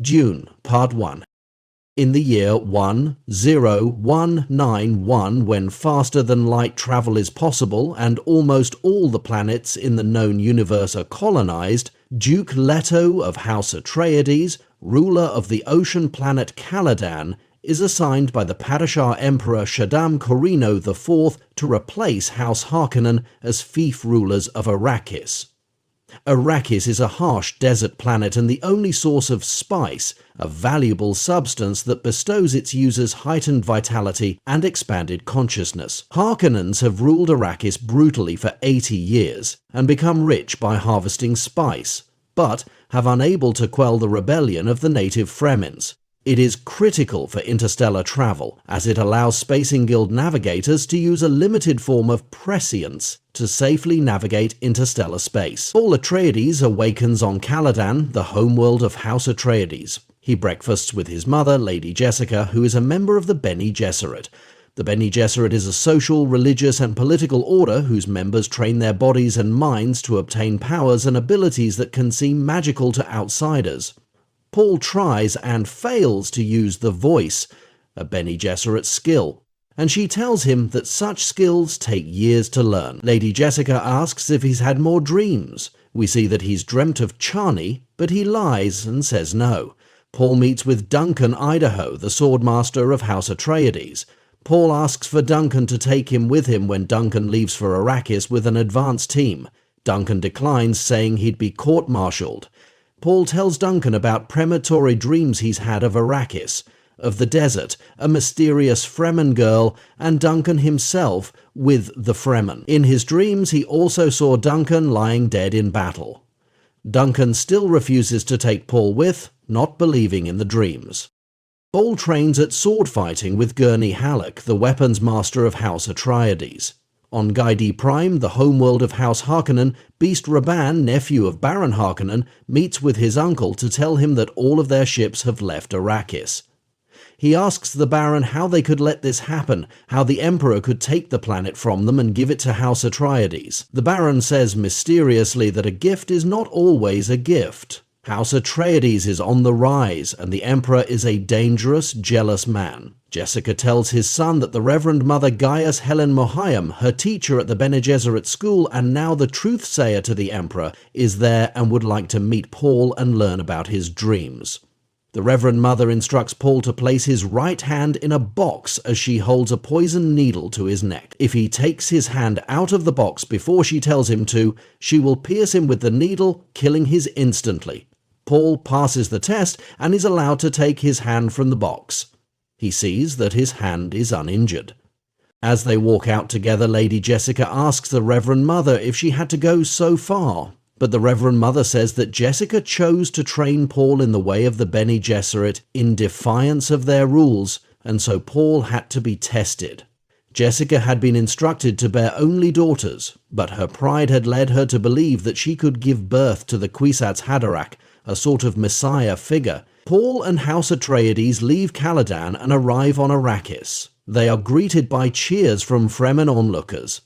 Dune, Part 1. In the year 10191, when faster-than-light travel is possible and almost all the planets in the known universe are colonized, Duke Leto of House Atreides, ruler of the ocean planet Caladan, is assigned by the Padishah Emperor Shaddam Corrino IV to replace House Harkonnen as fief rulers of Arrakis. Arrakis is a harsh desert planet and the only source of spice, a valuable substance that bestows its users heightened vitality and expanded consciousness. Harkonnens have ruled Arrakis brutally for 80 years and become rich by harvesting spice, but have unable to quell the rebellion of the native Fremens. It is critical for interstellar travel, as it allows Spacing Guild navigators to use a limited form of prescience to safely navigate interstellar space. Paul Atreides awakens on Caladan, the homeworld of House Atreides. He breakfasts with his mother, Lady Jessica, who is a member of the Bene Gesserit. The Bene Gesserit is a social, religious, and political order whose members train their bodies and minds to obtain powers and abilities that can seem magical to outsiders. Paul tries and fails to use the voice, a Bene Gesserit skill, and she tells him that such skills take years to learn. Lady Jessica asks if he's had more dreams. We see that he's dreamt of Chani, but he lies and says no. Paul meets with Duncan Idaho, the swordmaster of House Atreides. Paul asks for Duncan to take him with him when Duncan leaves for Arrakis with an advance team. Duncan declines, saying he'd be court-martialed. Paul tells Duncan about premonitory dreams he's had of Arrakis, of the desert, a mysterious Fremen girl, and Duncan himself with the Fremen. In his dreams, he also saw Duncan lying dead in battle. Duncan still refuses to take Paul with, not believing in the dreams. Paul trains at sword fighting with Gurney Halleck, the weapons master of House Atreides. On Gaidi Prime, the homeworld of House Harkonnen, Beast Rabban, nephew of Baron Harkonnen, meets with his uncle to tell him that all of their ships have left Arrakis. He asks the Baron how they could let this happen, how the Emperor could take the planet from them and give it to House Atreides. The Baron says mysteriously that a gift is not always a gift. House Atreides is on the rise, and the Emperor is a dangerous, jealous man. Jessica tells his son that the Reverend Mother Gaius Helen Mohayim, her teacher at the Bene Gesserit school and now the truth-sayer to the Emperor, is there and would like to meet Paul and learn about his dreams. The Reverend Mother instructs Paul to place his right hand in a box as she holds a poisoned needle to his neck. If he takes his hand out of the box before she tells him to, she will pierce him with the needle, killing his instantly. Paul passes the test and is allowed to take his hand from the box. He sees that his hand is uninjured. As they walk out together, Lady Jessica asks the Reverend Mother if she had to go so far, but the Reverend Mother says that Jessica chose to train Paul in the way of the Bene Gesserit in defiance of their rules, and so Paul had to be tested. Jessica had been instructed to bear only daughters, but her pride had led her to believe that she could give birth to the Kwisatz Haderach, a sort of messiah figure. Paul and House Atreides leave Caladan and arrive on Arrakis. They are greeted by cheers from Fremen onlookers.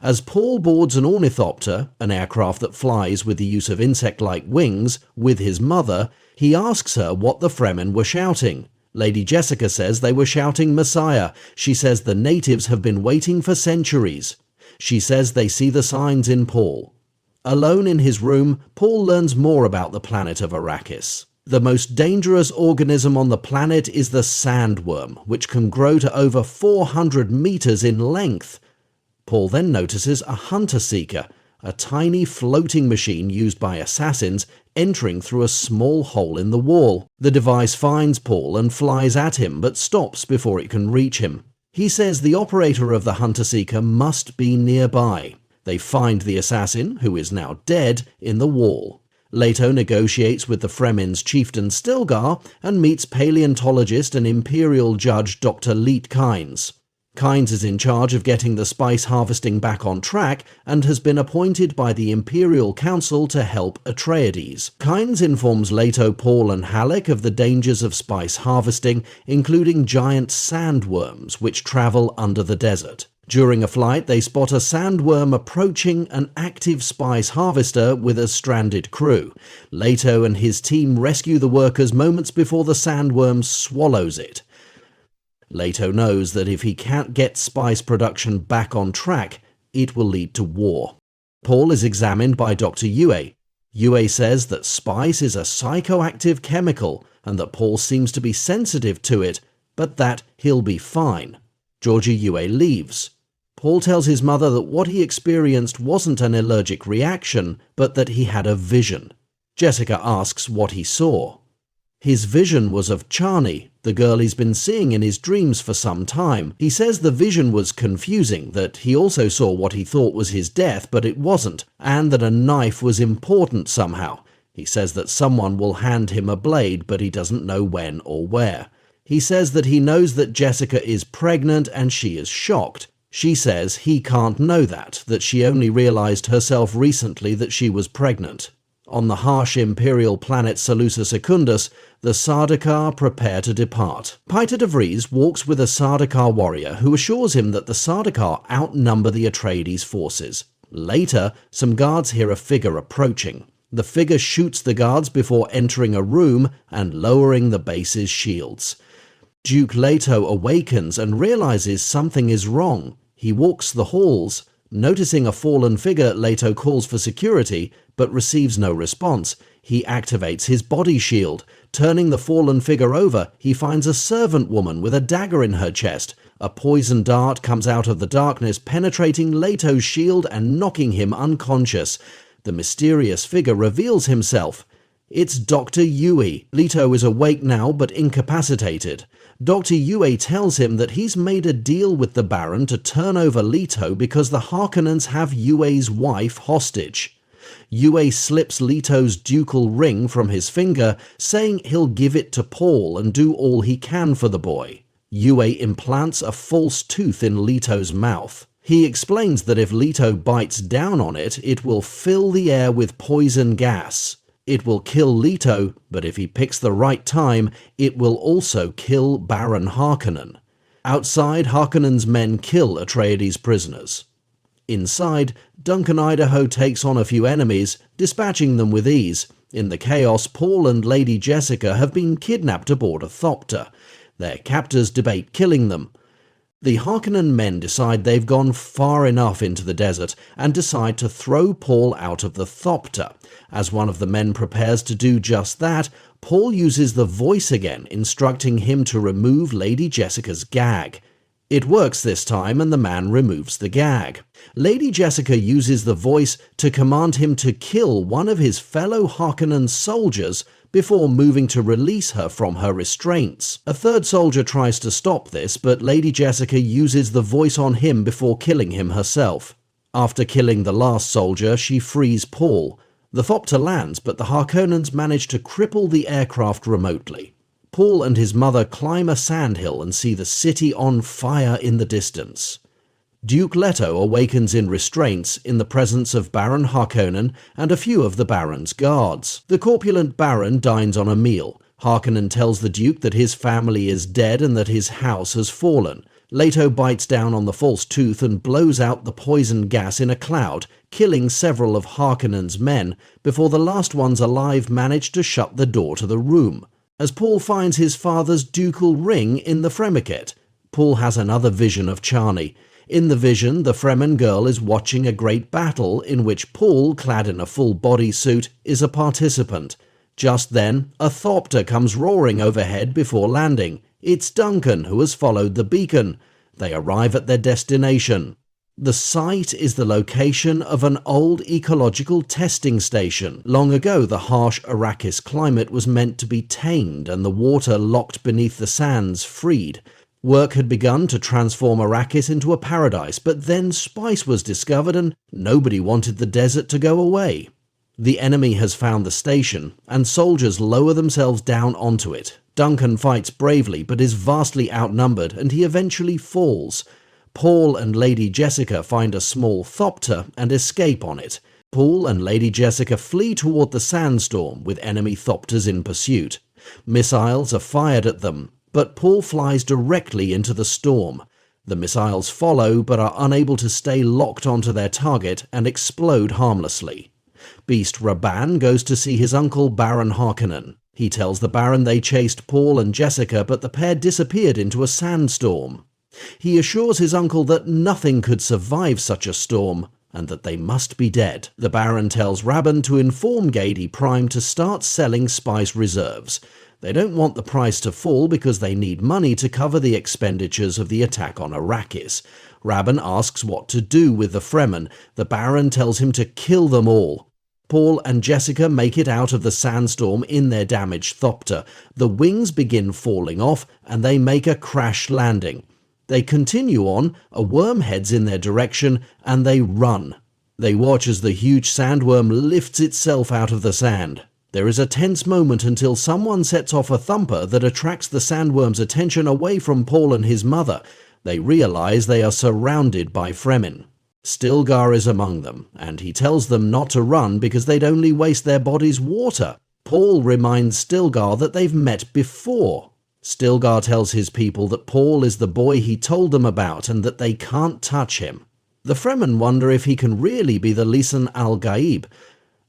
As Paul boards an ornithopter, an aircraft that flies with the use of insect-like wings, with his mother, he asks her what the Fremen were shouting. Lady Jessica says they were shouting Messiah. She says the natives have been waiting for centuries. She says they see the signs in Paul. Alone in his room, Paul learns more about the planet of Arrakis. The most dangerous organism on the planet is the sandworm, which can grow to over 400 meters in length. Paul then notices a hunter-seeker, a tiny floating machine used by assassins, entering through a small hole in the wall. The device finds Paul and flies at him, but stops before it can reach him. He says the operator of the hunter-seeker must be nearby. They find the assassin, who is now dead, in the wall. Leto negotiates with the Fremen's chieftain Stilgar and meets paleontologist and imperial judge Dr. Leet Kynes. Kynes is in charge of getting the spice harvesting back on track and has been appointed by the Imperial Council to help Atreides. Kynes informs Leto, Paul and Halleck of the dangers of spice harvesting, including giant sandworms which travel under the desert. During a flight, they spot a sandworm approaching an active spice harvester with a stranded crew. Leto and his team rescue the workers moments before the sandworm swallows it. Leto knows that if he can't get spice production back on track, it will lead to war. Paul is examined by Dr. Yue. Yue says that spice is a psychoactive chemical and that Paul seems to be sensitive to it, but that he'll be fine. Georgie Yue leaves. Paul tells his mother that what he experienced wasn't an allergic reaction, but that he had a vision. Jessica asks what he saw. His vision was of Chani, the girl he's been seeing in his dreams for some time. He says the vision was confusing, that he also saw what he thought was his death, but it wasn't, and that a knife was important somehow. He says that someone will hand him a blade, but he doesn't know when or where. He says that he knows that Jessica is pregnant and she is shocked. She says he can't know that she only realized herself recently that she was pregnant. On the harsh imperial planet Salusa Secundus, the Sardaukar prepare to depart. Peiter de Vries walks with a Sardaukar warrior who assures him that the Sardaukar outnumber the Atreides forces. Later, some guards hear a figure approaching. The figure shoots the guards before entering a room and lowering the base's shields. Duke Leto awakens and realizes something is wrong. He walks the halls. Noticing a fallen figure, Leto calls for security, but receives no response. He activates his body shield. Turning the fallen figure over, he finds a servant woman with a dagger in her chest. A poison dart comes out of the darkness, penetrating Leto's shield and knocking him unconscious. The mysterious figure reveals himself. It's Dr. Yue. Leto is awake now, but incapacitated. Dr. Yue tells him that he's made a deal with the Baron to turn over Leto because the Harkonnens have Yue's wife hostage. Yue slips Leto's ducal ring from his finger, saying he'll give it to Paul and do all he can for the boy. Yue implants a false tooth in Leto's mouth. He explains that if Leto bites down on it, it will fill the air with poison gas. It will kill Leto, but if he picks the right time, it will also kill Baron Harkonnen. Outside, Harkonnen's men kill Atreides prisoners. Inside, Duncan Idaho takes on a few enemies, dispatching them with ease. In the chaos, Paul and Lady Jessica have been kidnapped aboard a thopter. Their captors debate killing them. The Harkonnen men decide they've gone far enough into the desert and decide to throw Paul out of the thopter. As one of the men prepares to do just that, Paul uses the voice again, instructing him to remove Lady Jessica's gag. It works this time and the man removes the gag. Lady Jessica uses the voice to command him to kill one of his fellow Harkonnen soldiers before moving to release her from her restraints. A third soldier tries to stop this, but Lady Jessica uses the voice on him before killing him herself. After killing the last soldier, she frees Paul. The thopter lands, but the Harkonnens manage to cripple the aircraft remotely. Paul and his mother climb a sandhill and see the city on fire in the distance. Duke Leto awakens in restraints in the presence of Baron Harkonnen and a few of the Baron's guards. The corpulent Baron dines on a meal. Harkonnen tells the Duke that his family is dead and that his house has fallen. Leto bites down on the false tooth and blows out the poison gas in a cloud, killing several of Harkonnen's men before the last ones alive manage to shut the door to the room. As Paul finds his father's ducal ring in the Fremeket, Paul has another vision of Chani. In the vision, the Fremen girl is watching a great battle in which Paul, clad in a full bodysuit, is a participant. Just then, a thopter comes roaring overhead before landing. It's Duncan, who has followed the beacon. They arrive at their destination. The site is the location of an old ecological testing station. Long ago, the harsh Arrakis climate was meant to be tamed and the water locked beneath the sands freed. Work had begun to transform Arrakis into a paradise, but then spice was discovered and nobody wanted the desert to go away. The enemy has found the station, and soldiers lower themselves down onto it. Duncan fights bravely, but is vastly outnumbered, and he eventually falls. Paul and Lady Jessica find a small thopter and escape on it. Paul and Lady Jessica flee toward the sandstorm, with enemy thopters in pursuit. Missiles are fired at them, but Paul flies directly into the storm. The missiles follow but are unable to stay locked onto their target and explode harmlessly. Beast Raban goes to see his uncle Baron Harkonnen. He tells the Baron they chased Paul and Jessica, but the pair disappeared into a sandstorm. He assures his uncle that nothing could survive such a storm, and that they must be dead. The Baron tells Raban to inform Gady Prime to start selling spice reserves. They don't want the price to fall because they need money to cover the expenditures of the attack on Arrakis. Raban asks what to do with the Fremen. The Baron tells him to kill them all. Paul and Jessica make it out of the sandstorm in their damaged thopter. The wings begin falling off and they make a crash landing. They continue on, a worm heads in their direction, and they run. They watch as the huge sandworm lifts itself out of the sand. There is a tense moment until someone sets off a thumper that attracts the sandworm's attention away from Paul and his mother. They realize they are surrounded by Fremen. Stilgar is among them, and he tells them not to run because they'd only waste their bodies' water. Paul reminds Stilgar that they've met before. Stilgar tells his people that Paul is the boy he told them about and that they can't touch him. The Fremen wonder if he can really be the Lisan al-Gaib.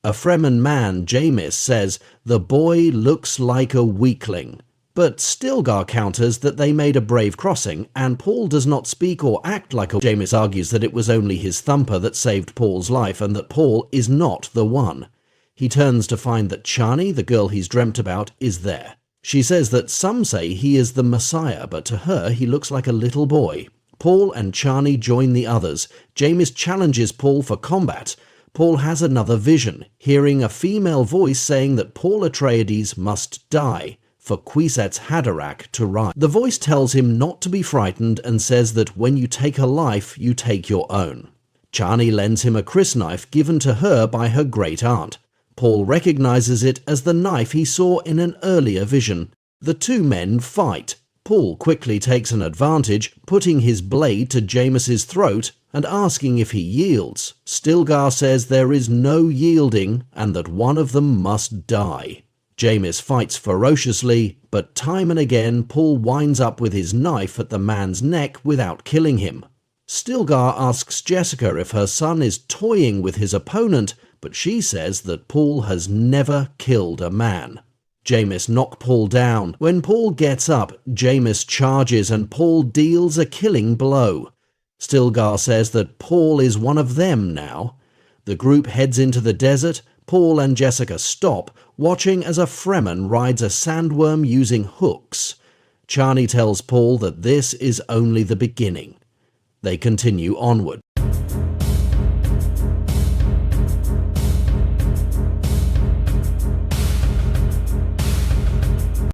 A Fremen man, Jamis, says, "The boy looks like a weakling." But Stilgar counters that they made a brave crossing, and Paul does not speak or act like a... Jamis argues that it was only his thumper that saved Paul's life and that Paul is not the one. He turns to find that Chani, the girl he's dreamt about, is there. She says that some say he is the Messiah, but to her he looks like a little boy. Paul and Chani join the others. Jamis challenges Paul for combat. Paul has another vision, hearing a female voice saying that Paul Atreides must die for Kwisatz Haderach to rise. The voice tells him not to be frightened and says that when you take a life, you take your own. Chani lends him a crysknife given to her by her great-aunt. Paul recognizes it as the knife he saw in an earlier vision. The two men fight. Paul quickly takes an advantage, putting his blade to Jamis's throat and asking if he yields. Stilgar says there is no yielding and that one of them must die. Jamis fights ferociously, but time and again Paul winds up with his knife at the man's neck without killing him. Stilgar asks Jessica if her son is toying with his opponent, but she says that Paul has never killed a man. Jamis knocks Paul down. When Paul gets up, Jamis charges and Paul deals a killing blow. Stilgar says that Paul is one of them now. The group heads into the desert. Paul and Jessica stop, watching as a Fremen rides a sandworm using hooks. Chani tells Paul that this is only the beginning. They continue onward.